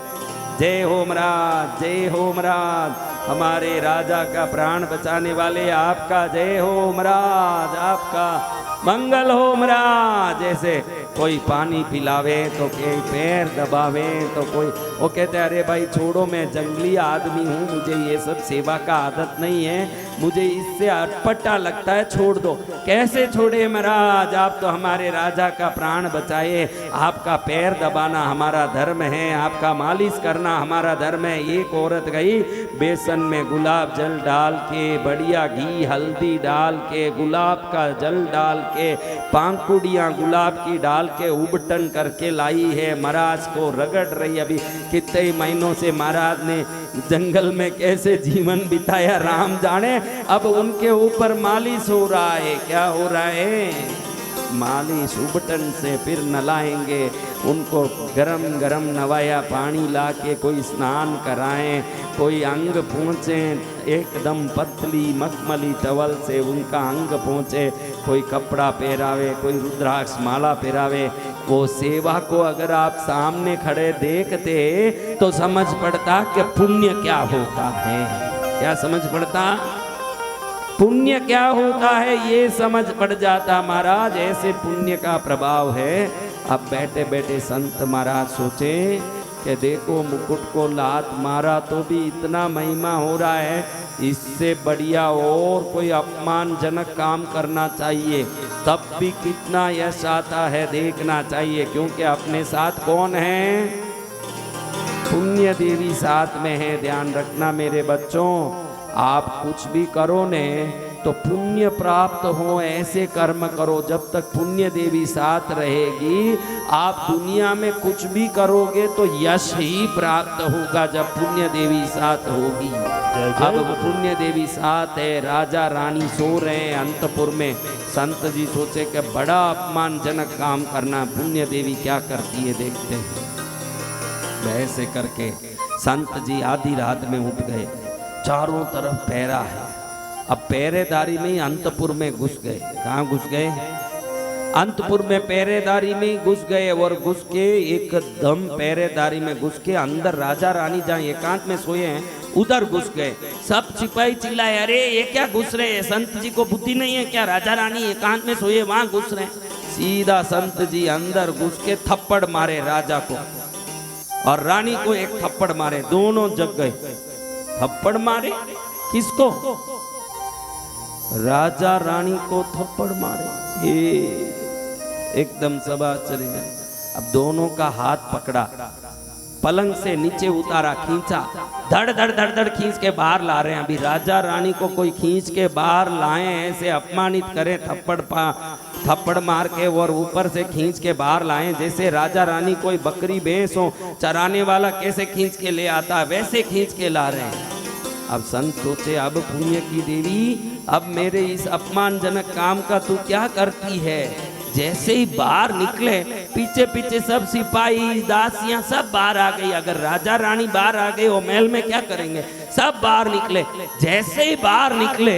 जय हो महाराज, जय हो महाराज, हमारे राजा का प्राण बचाने वाले आपका जय हो महाराज, आपका मंगल हो महाराज। जैसे कोई पानी पिलावे तो कोई पैर दबावे तो कोई, वो कहते अरे भाई छोड़ो, मैं जंगली आदमी हूँ, मुझे ये सब सेवा का आदत नहीं है, मुझे इससे अटपटा लगता है, छोड़ दो। कैसे छोड़े महाराज, आप तो हमारे राजा का प्राण बचाए, आपका पैर दबाना हमारा धर्म है, आपका मालिश करना हमारा धर्म है। एक औरत गई बेसन में गुलाब जल डाल के, बढ़िया घी हल्दी डाल के, गुलाब का जल डाल के, पांकुड़ियाँ गुलाब की डाल के उबटन करके लाई है। महाराज को रगड़ रही। अभी कितने महीनों से महाराज ने जंगल में कैसे जीवन बिताया राम जाने। अब उनके ऊपर मालिश हो रहा है। क्या हो रहा है? मालिश उबटन से फिर नलाएंगे उनको, गरम गरम नवाया पानी ला के कोई स्नान कराएं, कोई अंग पहुँचे, एकदम पतली मखमली टवल से उनका अंग पहुँचे, कोई कपड़ा पहरावे, कोई रुद्राक्ष माला पहरावे। वो सेवा को अगर आप सामने खड़े देखते तो समझ पड़ता कि पुण्य क्या होता है। क्या समझ पड़ता? पुण्य क्या होता है ये समझ पड़ जाता महाराज। ऐसे पुण्य का प्रभाव है। अब बैठे बैठे संत महाराज सोचे कि देखो मुकुट को लात मारा तो भी इतना महिमा हो रहा है, इससे बढ़िया और कोई अपमानजनक काम करना चाहिए, तब भी कितना यश आता है देखना चाहिए। क्योंकि अपने साथ कौन है? पुण्य देवी साथ में है। ध्यान रखना मेरे बच्चों, आप कुछ भी करो ने तो पुण्य प्राप्त हो ऐसे कर्म करो। जब तक पुण्य देवी साथ रहेगी, आप दुनिया में कुछ भी करोगे तो यश ही प्राप्त होगा जब पुण्य देवी साथ होगी। अब पुण्य देवी साथ है, राजा रानी सो रहे हैं अंतपुर में। संत जी सोचे कि बड़ा अपमानजनक काम करना, पुण्य देवी क्या करती है देखते हैं। वैसे करके संत जी आधी रात में उठ गए। चारों तरफ पहरा है। अब पहरेदारी में ही अंतपुर में घुस गए। कहाँ घुस गए? अंतपुर में पहरेदारी में घुस गए। और घुस के एकदम पहरेदारी में घुस के अंदर राजा रानी जहाँ एकांत में सोए हैं उधर घुस गए। सब सिपाही चिल्लाए, अरे ये क्या घुस रहे हैं? संत जी को बुद्धि नहीं है क्या? राजा रानी एकांत में सोए वहां घुस रहे। सीधा संत जी अंदर घुस के थप्पड़ मारे राजा को और रानी को एक थप्पड़ मारे। दोनों जग गए। थप्पड़ मारे किसको? राजा रानी को थप्पड़ मारे। एकदम सब आश्चर्य में। अब दोनों का हाथ पकड़ा, पलंग से नीचे उतारा, खींचा, धड़ धड़ धड़ धड़ खींच के बाहर ला रहे हैं। अभी राजा रानी को कोई खींच के बाहर लाए, ऐसे अपमानित करें थप्पड़ मार के और ऊपर से खींच के बाहर लाए। जैसे राजा रानी कोई बकरी भैंस हो, चराने वाला कैसे खींच के ले आता है वैसे खींच के ला रहे हैं। अब संत सोचे, अब पुण्य की देवी, अब मेरे इस अपमानजनक काम का तू क्या करती है? जैसे ही बाहर निकले पीछे पीछे सब सिपाही दासियां सब बाहर आ गई। अगर राजा रानी बाहर आ गए वो महल में क्या करेंगे? सब बाहर निकले। जैसे ही बाहर निकले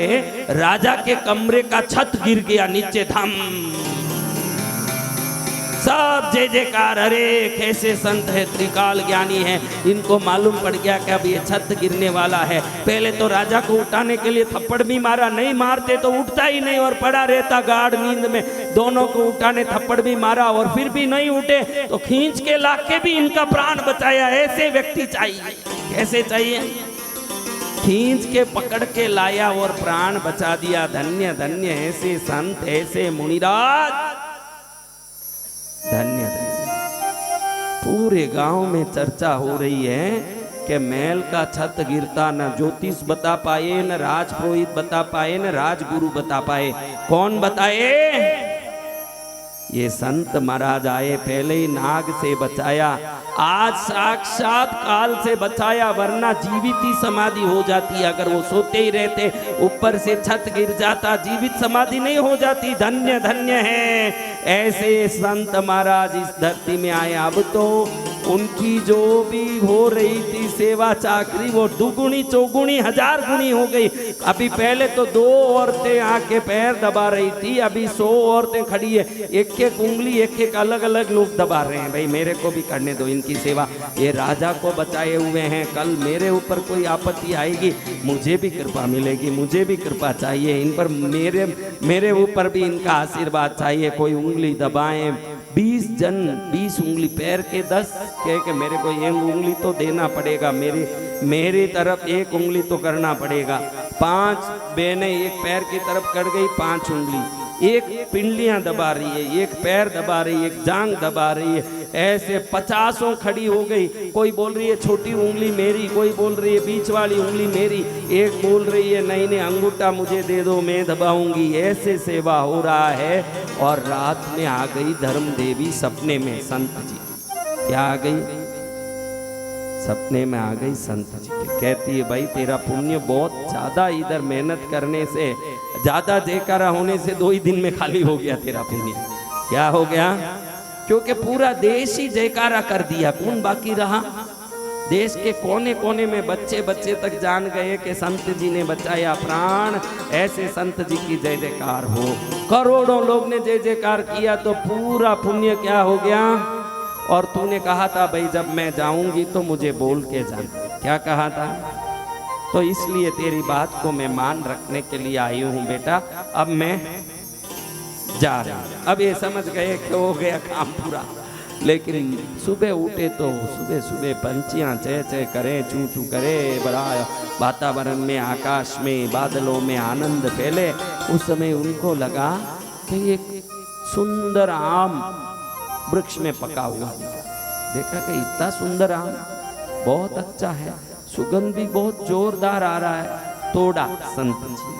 राजा के कमरे का छत गिर गया नीचे, धम। सब जय जयकार, अरे कैसे संत है, त्रिकाल ज्ञानी है। इनको मालूम पड़ गया कि अब ये छत गिरने वाला है। पहले तो राजा को उठाने के लिए थप्पड़ भी मारा, नहीं मारते तो उठता ही नहीं और पड़ा रहता गाढ़ नींद में। दोनों को उठाने थप्पड़ भी मारा और फिर भी नहीं उठे तो खींच के लाके भी इनका प्राण बचाया। ऐसे व्यक्ति चाहिए। कैसे चाहिए? खींच के पकड़ के लाया और प्राण बचा दिया। धन्य धन्य ऐसे संत, ऐसे मुनिराज, धन्य धन्य। पूरे गांव में चर्चा हो रही है कि महल का छत गिरता न ज्योतिष बता पाए, न राजपुरोहित बता पाए, न राजगुरु बता पाए। कौन बताए? ये संत महाराज आए, पहले ही नाग से बचाया, आज साक्षात काल से बचाया, वरना जीवित ही समाधि हो जाती। अगर वो सोते ही रहते ऊपर से छत गिर जाता, जीवित समाधि नहीं हो जाती। धन्य धन्य है ऐसे संत महाराज इस धरती में आए। अब तो उनकी जो भी हो रही थी सेवा चाकरी वो दुगुनी चौगुनी हजार गुनी हो गई। अभी पहले तो 2 औरतें आके पैर दबा रही थी, अभी 100 औरतें खड़ी है, एक एक उंगली एक एक अलग अलग लोग दबा रहे हैं। भाई मेरे को भी करने दो इनकी सेवा। ये राजा को बचाए हुए हैं, कल मेरे ऊपर कोई आपत्ति आएगी मुझे भी कृपा मिलेगी, मुझे भी कृपा चाहिए इन पर, मेरे ऊपर भी इनका आशीर्वाद चाहिए। कोई उंगली दबाएं। 20 जन 20 उंगली, पैर के 10 कह के मेरे को एक उंगली तो देना पड़ेगा, मेरी तरफ एक उंगली तो करना पड़ेगा। 5 बहनें एक पैर की तरफ कर गई, 5 उंगली, एक पिंडलियां दबा रही है, एक पैर दबा रही है, एक जांग दबा रही है। ऐसे 50 खड़ी हो गई। कोई बोल रही है छोटी उंगली मेरी, कोई बोल रही है बीच वाली उंगली मेरी, एक बोल रही है नहीं नहीं अंगूठा मुझे दे दो मैं दबाऊंगी। ऐसे सेवा हो रहा है। और रात में आ गई धर्म देवी सपने में संत जी। क्या आ गई? सपने में आ गई संत जी के। कहती है भाई तेरा पुण्य बहुत ज्यादा, इधर मेहनत करने से ज्यादा, जयकारा होने से 2 ही दिन में खाली हो गया तेरा पुण्य। क्या हो गया? क्योंकि पूरा देश ही जयकारा कर दिया, कौन बाकी रहा? देश के कोने कोने में बच्चे बच्चे तक जान गए कि संत जी ने बचाया प्राण। ऐसे संत जी की जय जयकार हो। करोड़ों लोग ने जय जयकार किया तो पूरा पुण्य क्या हो गया? और तूने कहा था भाई जब मैं जाऊंगी तो मुझे बोल के जाना, क्या कहा था? तो इसलिए तेरी बात को मैं मान रखने के लिए आई हूँ बेटा, अब मैं जा रहा हूँ। अब ये समझ गए कि हो गया काम पूरा। लेकिन सुबह उठे तो सुबह सुबह पंछियाँ चह चह करें, चू चू करे, बड़ा वातावरण में, आकाश में, बादलों में आनंद फैले। उस समय उनको लगा कि एक सुंदर आम वृक्ष में पका हुआ देखा कि इतना सुंदर आम, बहुत अच्छा है, सुगंध भी बहुत जोरदार आ रहा है। तोड़ा संत जी,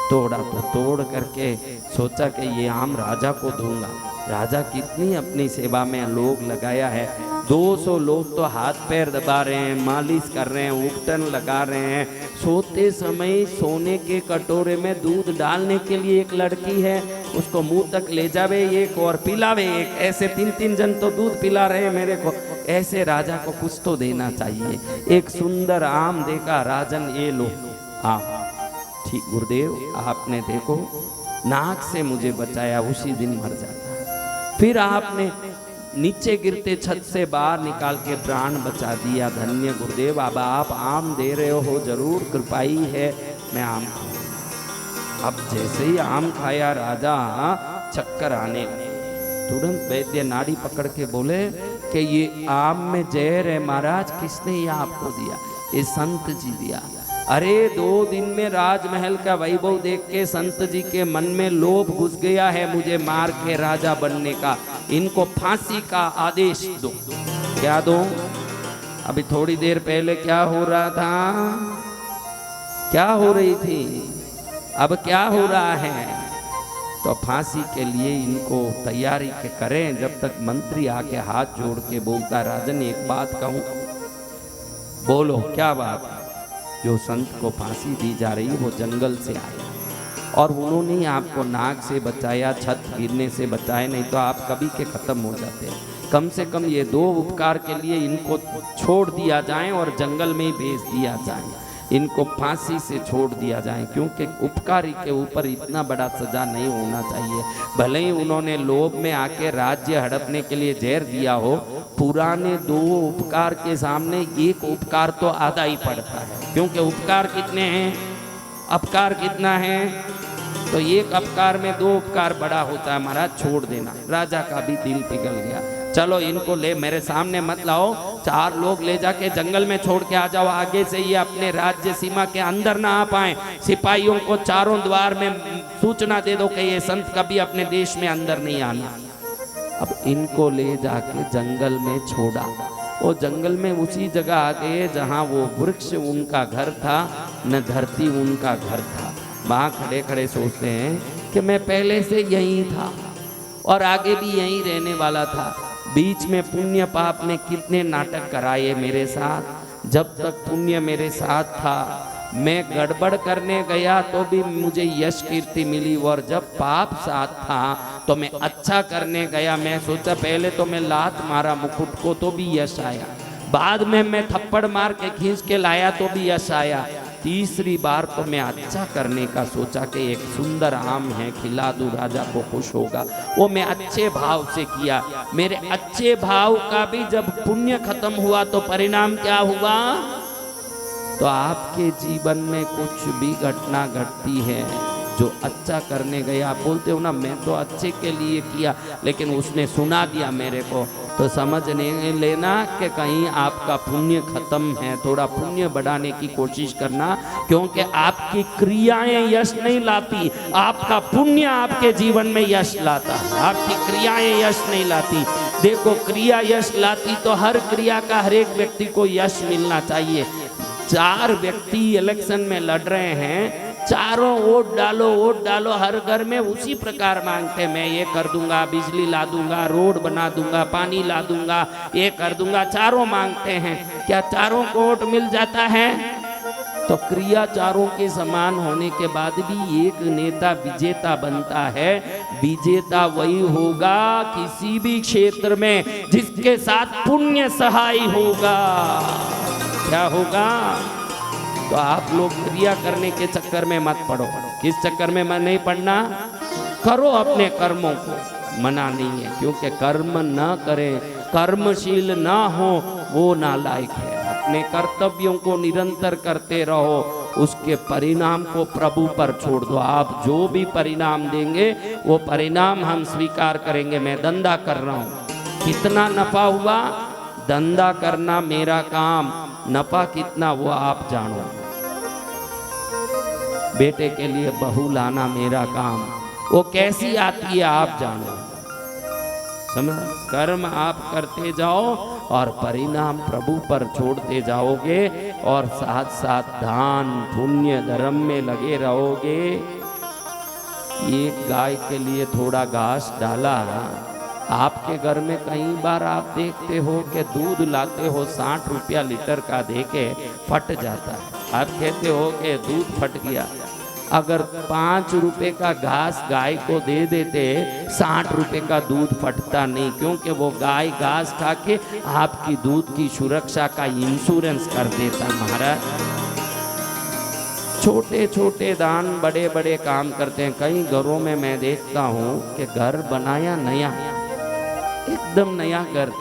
तोड़ा तो तोड़ करके सोचा कि ये आम राजा को दूंगा। राजा कितनी अपनी सेवा में लोग लगाया है। 200 लोग तो हाथ पैर दबा रहे हैं, मालिश कर रहे हैं, उपटन लगा रहे हैं। सोते समय सोने के कटोरे में दूध डालने के लिए एक लड़की है, उसको मुंह तक ले जावे एक और पिलावे एक। ऐसे 3-3 जन तो दूध पिला रहे हैं मेरे को। ऐसे राजा को कुछ तो देना चाहिए। एक सुंदर आम देखा, राजन ये लो आम। ठीक गुरुदेव आपने देखो नाक से मुझे बचाया, उसी दिन मर जाता। फिर आपने नीचे गिरते छत से बाहर निकाल के प्राण बचा दिया। धन्य गुरुदेव, अब आप आम दे रहे हो, जरूर कृपाई है, मैं आम खाऊं। अब जैसे ही आम खाया राजा चक्कर आने लगे। तुरंत वैद्य नाड़ी पकड़ के बोले कि ये आम में जहर है महाराज, किसने ये आपको दिया? ये संत जी दिया। अरे 2 दिन में राजमहल का वैभव देख के संत जी के मन में लोभ घुस गया है मुझे मार के राजा बनने का। इनको फांसी का आदेश दो। क्या दो? अभी थोड़ी देर पहले क्या हो रहा था? क्या हो रही थी? अब क्या हो रहा है? तो फांसी के लिए इनको तैयारी के करें। जब तक मंत्री आके हाथ जोड़ के बोलता, राजन एक बात कहूं। बोलो क्या बात? जो संत को फांसी दी जा रही वो जंगल से आए, और उन्होंने ही आपको नाक से बचाया, छत गिरने से बचाया, नहीं तो आप कभी के खत्म हो जाते हैं। कम से कम ये 2 उपकार के लिए इनको छोड़ दिया जाए और जंगल में ही भेज दिया जाए, इनको फांसी से छोड़ दिया जाए, क्योंकि उपकारी के ऊपर इतना बड़ा सजा नहीं होना चाहिए। भले ही उन्होंने लोभ में आके राज्य हड़पने के लिए जहर दिया हो, पुराने 2 उपकार के सामने एक उपकार तो आधा ही पड़ता है, क्योंकि उपकार कितने हैं, अपकार कितना है, तो एक अपकार में 2 उपकार बड़ा होता है। महाराज छोड़ देना। राजा का भी दिल पिघल गया। चलो इनको ले, मेरे सामने मत लाओ, 4 लोग ले जाके जंगल में छोड़ के आ जाओ, आगे से ये अपने राज्य सीमा के अंदर ना आ पाए। सिपाहियों को चारों द्वार में सूचना दे दो कि ये संत कभी अपने देश में अंदर नहीं आना। अब इनको ले जाके जंगल में छोड़ा। वो जंगल में उसी जगह आ गए जहाँ वो वृक्ष उनका घर था, न धरती उनका घर था। वहाँ खड़े खड़े सोचते हैं कि मैं पहले से यहीं था और आगे भी यहीं रहने वाला था। बीच में पुण्य पाप ने कितने नाटक कराए मेरे साथ। जब तक पुण्य मेरे साथ था, मैं गड़बड़ करने गया तो भी मुझे यश कीर्ति मिली, और जब पाप साथ था तो मैं अच्छा करने गया, मैं सोचा पहले तो मैं लात मारा मुकुट को तो भी यश आया, बाद में मैं थप्पड़ मार के खींच के लाया तो भी यश आया, तीसरी बार तो मैं अच्छा करने का सोचा कि एक सुंदर आम है खिला दूं, राजा को खुश होगा। वो मैं अच्छे भाव से किया। मेरे अच्छे भाव का भी जब पुण्य खत्म हुआ तो परिणाम क्या हुआ? तो आपके जीवन में कुछ भी घटना घटती है, जो अच्छा करने गए, आप बोलते हो ना मैं तो अच्छे के लिए किया, लेकिन उसने सुना दिया मेरे को, तो समझ नहीं लेना कि कहीं आपका पुण्य खत्म है। थोड़ा पुण्य बढ़ाने की कोशिश करना, क्योंकि आपकी क्रियाएं यश नहीं लाती, आपका पुण्य आपके जीवन में यश लाता है। आपकी क्रियाएं यश नहीं लाती। देखो क्रिया यश लाती तो हर क्रिया का हर एक व्यक्ति को यश मिलना चाहिए। 4 व्यक्ति इलेक्शन में लड़ रहे हैं, चारों वोट डालो, हर घर में उसी प्रकार मांगते, मैं ये कर दूंगा, बिजली ला दूंगा, रोड बना दूंगा, पानी ला दूंगा, ये कर दूंगा, चारों मांगते हैं। क्या चारों को वोट मिल जाता है? तो क्रिया चारों के समान होने के बाद भी एक नेता विजेता बनता है। विजेता वही होगा किसी भी क्षेत्र में जिसके साथ पुण्य सहाय होगा। क्या होगा? तो आप लोग क्रिया करने के चक्कर में मत पड़ो। किस चक्कर में नहीं पड़ना? करो अपने कर्मों को, मना नहीं है, क्योंकि कर्म न करें, कर्मशील ना हो, वो नालायक है। अपने कर्तव्यों को निरंतर करते रहो, उसके परिणाम को प्रभु पर छोड़ दो। आप जो भी परिणाम देंगे वो परिणाम हम स्वीकार करेंगे। मैं धंधा कर रहा हूँ, कितना नफा हुआ, धंधा करना मेरा काम, नफा कितना वो आप जानो। बेटे के लिए बहू लाना मेरा काम, वो कैसी आती है आप जानो। समझ? कर्म आप करते जाओ और परिणाम प्रभु पर छोड़ते जाओगे, और साथ साथ दान पुण्य धर्म में लगे रहोगे। एक गाय के लिए थोड़ा घास डाला, आपके घर में कई बार आप देखते हो कि दूध लाते हो 60 रुपया लीटर का देके फट जाता है। आप कहते हो कि दूध फट गया। अगर 5 रुपए का घास गाय को दे देते, 60 रुपए का दूध फटता नहीं, क्योंकि वो गाय घास खा के आपकी दूध की सुरक्षा का इंश्योरेंस कर देता। महाराज छोटे छोटे दान बड़े बड़े काम करते हैं। कई घरों में मैं देखता हूँ कि घर बनाया नया, एकदम नया घर,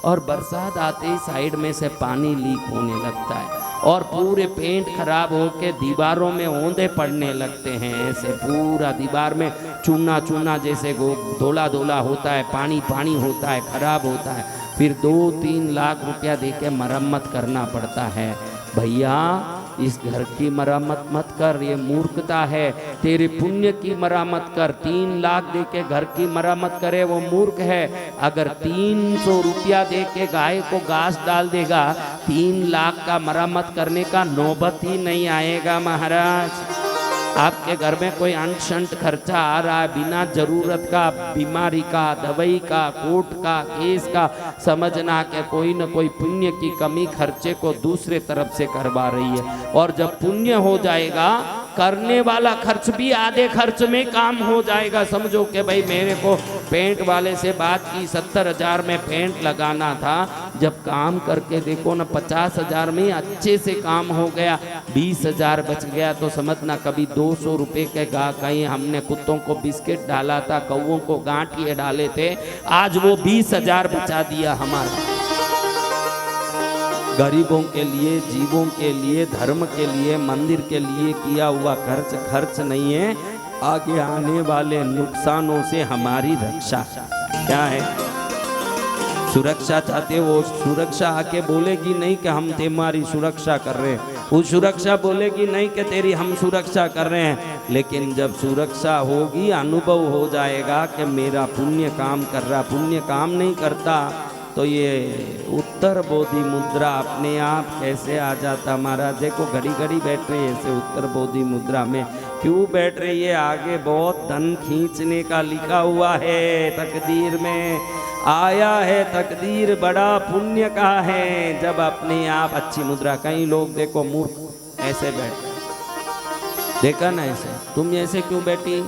और बरसात आते ही साइड में से पानी लीक होने लगता है, और पूरे पेंट खराब होके दीवारों में ओंधे पड़ने लगते हैं। ऐसे पूरा दीवार में चूना चूना जैसे धोला धोला होता है, पानी पानी होता है, खराब होता है। फिर 2-3 लाख रुपया देके मरम्मत करना पड़ता है। भैया इस घर की मरम्मत मत कर, ये मूर्खता है। तेरे पुण्य की मरम्मत कर। 3 लाख दे के घर की मरम्मत करे वो मूर्ख है। अगर 300 रुपया दे के गाय को घास डाल देगा, 3 लाख का मरम्मत करने का नौबत ही नहीं आएगा। महाराज आपके घर में कोई अंशंट खर्चा आ रहा है बिना जरूरत का, बीमारी का, दवाई का, कोर्ट का, केस का, समझना कि कोई न कोई पुण्य की कमी खर्चे को दूसरे तरफ से करवा रही है। और जब पुण्य हो जाएगा करने वाला खर्च भी आधे खर्च में काम हो जाएगा। समझो कि भाई मेरे को पेंट वाले से बात की 70,000 में पेंट लगाना था, जब काम करके देखो ना 50,000 में अच्छे से काम हो गया, 20,000 बच गया। तो समझना कभी 200 रुपये के कहीं हमने कुत्तों को बिस्किट डाला था, कौओं को गांठिए डाले थे, आज वो 20,000 बचा दिया हमारा। गरीबों के लिए, जीवों के लिए, धर्म के लिए, मंदिर के लिए किया हुआ खर्च नहीं है, आगे आने वाले नुकसानों से हमारी रक्षा। क्या है? सुरक्षा चाहते हो, सुरक्षा आके बोलेगी नहीं कि हम तुम्हारी सुरक्षा कर रहे हैं, वो सुरक्षा बोलेगी नहीं कि तेरी हम सुरक्षा कर रहे हैं। लेकिन जब सुरक्षा होगी, अनुभव हो जाएगा कि मेरा पुण्य काम कर रहा, पुण्य काम नहीं करता तो ये उत्तर बोधि मुद्रा अपने आप कैसे आ जाता। महाराज देखो घड़ी घड़ी बैठ रही है ऐसे उत्तर बोधि मुद्रा में, क्यों बैठ रही है? आगे बहुत धन खींचने का लिखा हुआ है, तकदीर में आया है, तकदीर बड़ा पुण्य का है। जब अपने आप अच्छी मुद्रा, कई लोग देखो मूर्ख ऐसे बैठे, देखा ना ऐसे, तुम ऐसे क्यों बैठी?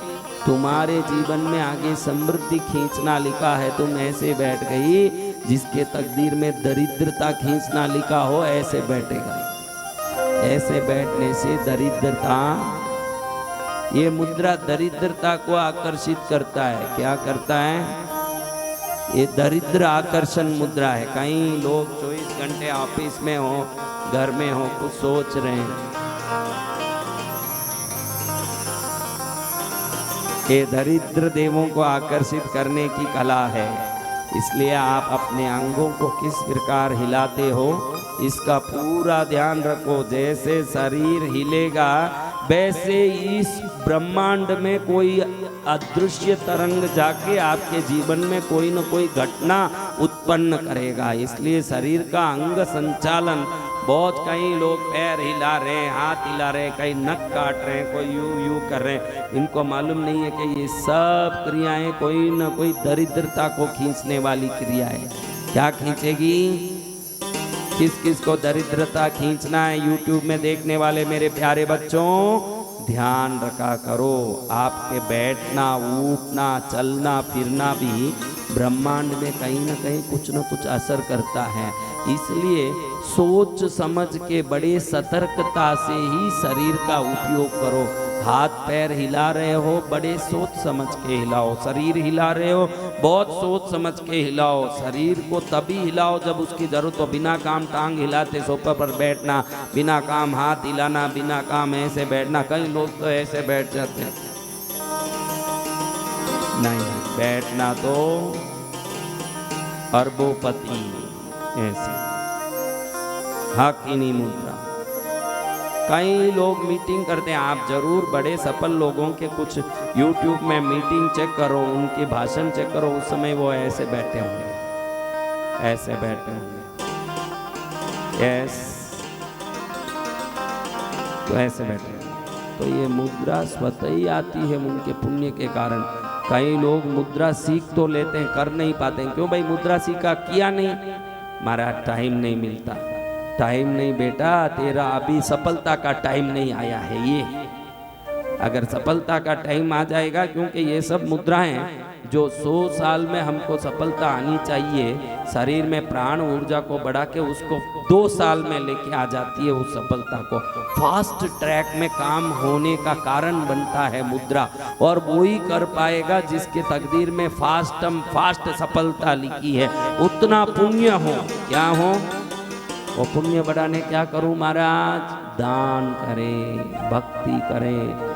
तुम्हारे जीवन में आगे समृद्धि खींचना लिखा है, तुम ऐसे बैठ गई। जिसके तकदीर में दरिद्रता खींचना लिखा हो ऐसे बैठेगा। ऐसे बैठने से दरिद्रता, ये मुद्रा दरिद्रता को आकर्षित करता है। क्या करता है? ये दरिद्र आकर्षण मुद्रा है। कई लोग 24 घंटे ऑफिस में हो, घर में हो, कुछ सोच रहे हैं, ये दरिद्र देवों को आकर्षित करने की कला है। इसलिए आप अपने अंगों को किस प्रकार हिलाते हो इसका पूरा ध्यान रखो। जैसे शरीर हिलेगा वैसे इस ब्रह्मांड में कोई अदृश्य तरंग जाके आपके जीवन में कोई न कोई घटना उत्पन्न करेगा। इसलिए शरीर का अंग संचालन बहुत, कई लोग पैर हिला रहे हैं, हाथ हिला रहे हैं, कई नक काट रहे हैं, कोई यूं कर रहे हैं, इनको मालूम नहीं है कि ये सब क्रियाएं कोई न कोई दरिद्रता को खींचने वाली क्रिया है। क्या खींचेगी? किस किस को दरिद्रता खींचना है? यूट्यूब में देखने वाले मेरे प्यारे बच्चों ध्यान रखा करो। आपके बैठना, उठना, चलना फिरना भी ब्रह्मांड में कहीं ना कहीं कुछ न कुछ असर करता है। इसलिए सोच समझ के बड़े सतर्कता से ही शरीर का उपयोग करो। हाथ पैर हिला रहे हो, बड़े सोच समझ के हिलाओ। शरीर हिला रहे हो, बहुत सोच समझ के हिलाओ। शरीर को तभी हिलाओ जब उसकी जरूरत हो। बिना काम टांग हिलाते सोफे पर बैठना, बिना काम हाथ हिलाना, बिना काम ऐसे बैठना, कई लोग तो ऐसे बैठ जाते हैं। नहीं, बैठना तो अरबोपति ऐसे हाकिनी मुद्रा। कई लोग मीटिंग करते हैं, आप जरूर बड़े सफल लोगों के कुछ YouTube में मीटिंग चेक करो, उनके भाषण चेक करो, उस समय वो ऐसे बैठे होंगे, ऐसे बैठे होंगे, यस, तो ऐसे बैठे। तो ये मुद्रा स्वतः ही आती है उनके पुण्य के कारण। कई लोग मुद्रा सीख तो लेते हैं, कर नहीं पाते हैं। क्यों भाई? मुद्रा सीखा, किया नहीं, हमारा टाइम नहीं मिलता। टाइम नहीं बेटा, तेरा अभी सफलता का टाइम नहीं आया है। ये अगर सफलता का टाइम आ जाएगा, क्योंकि ये सब मुद्राएं जो 100 साल में हमको सफलता आनी चाहिए, शरीर में प्राण ऊर्जा को बढ़ा के उसको 2 साल में लेके आ जाती है। उस सफलता को फास्ट ट्रैक में काम होने का कारण बनता है मुद्रा। और वो ही कर पाएगा जिसके तकदीर में फास्ट सफलता लिखी है। उतना पुण्य हो, क्या हो? वो पुण्य बढ़ाने क्या करूं महाराज? दान करें, भक्ति करें,